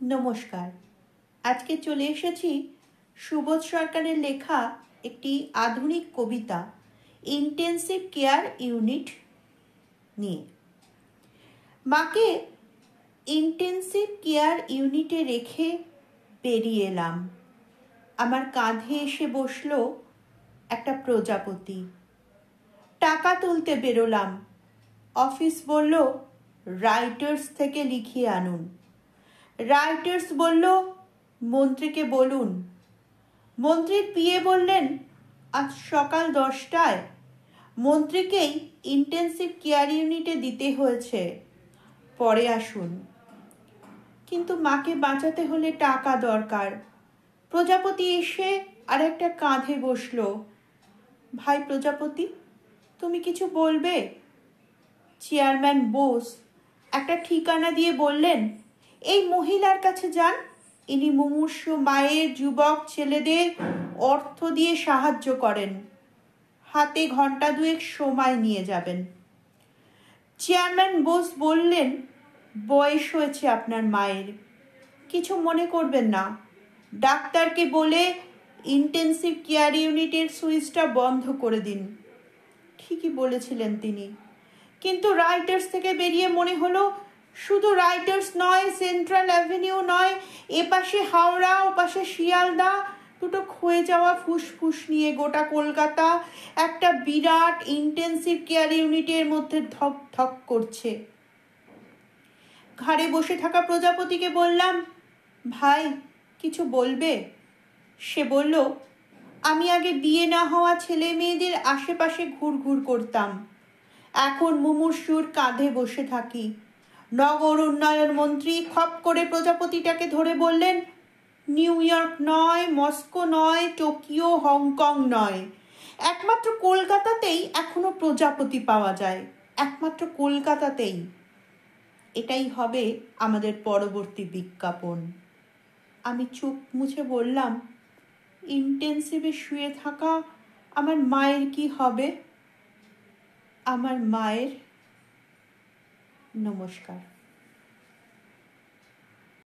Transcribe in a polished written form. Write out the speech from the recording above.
নমস্কার। আজকে চলে এসেছি সুবোধ সরকারের লেখা একটি আধুনিক কবিতা ইন্টেন্সিভ কেয়ার ইউনিট নিয়ে। মাকে ইন্টেন্সিভ কেয়ার ইউনিটে রেখে বেরিয়ে এলাম। আমার কাঁধে এসে বসলো একটা প্রজাপতি। টাকা তুলতে বেরোলাম। অফিস বলল রাইটার্স থেকে লিখিয়ে আনুন। রাইটার্স বলল মন্ত্রীকে বলুন। মন্ত্রীর পিএ বললেন আজ সকাল 10টায় মন্ত্রীকেই ইন্টেন্সিভ কেয়ার ইউনিটে দিতে হয়েছে, পরে আসুন। কিন্তু মাকে বাঁচাতে হলে টাকা দরকার। প্রজাপতি এসে আর একটা কাঁধে বসলো। ভাই প্রজাপতি, তুমি কিছু বলবে? চেয়ারম্যান বোস একটা ঠিকানা দিয়ে বললেন এই মহিলার কাছে যান, ইনি মুমূর্ষু মায়ের যুবক ছেলেদের অর্থ দিয়ে সাহায্য করেন। হাতে ঘন্টা দুয়েক সময় নিয়ে যাবেন। চেয়ারম্যান বোস বললেন বয়স হয়েছে আপনার মায়ের, কিছু মনে করবেন না। ডাক্তারকে বলে ইন্টেন্সিভ কেয়ার ইউনিটের সুইচটা বন্ধ করে দিন। ঠিকই বলেছিলেন তিনি, কিন্তু রাইটার্স থেকে বেরিয়ে মনে হলো শুধু রাইটার্স নয়, সেন্ট্রাল অ্যাভিনিউ নয়, এপাশে হাওড়া ওপাশে শিয়ালদা, দুটো ক্ষয়ে যাওয়া ফুসফুস নিয়ে গোটা কলকাতা একটা বিরাট ইন্টেন্সিভ কেয়ার ইউনিটের মধ্যে ধক ধক করছে। ঘাড়ে বসে থাকা প্রজাপতিকে বললাম ভাই কিছু বলবে? সে বলল আমি আগে বিয়ে না হওয়া ছেলে মেয়েদের আশেপাশে ঘুরঘুর করতাম, এখন মুমূর্ষুর কাঁধে বসে থাকি। নগর উন্নয়ন মন্ত্রী খপ করে প্রজাপতিটাকে ধরে বললেন নিউ ইয়র্ক নয়, মস্কো নয়, টোকিও, হংকং নয়, একমাত্র কলকাতাতেই এখনো প্রজাপতি পাওয়া যায়, একমাত্র কলকাতাতেই। এটাই হবে আমাদের পরবর্তী বিজ্ঞাপন। আমি চোখ মুছে বললাম ইন্টেন্সিভে শুয়ে থাকা আমার মায়ের কি হবে? আমার মায়ের। নমস্কার।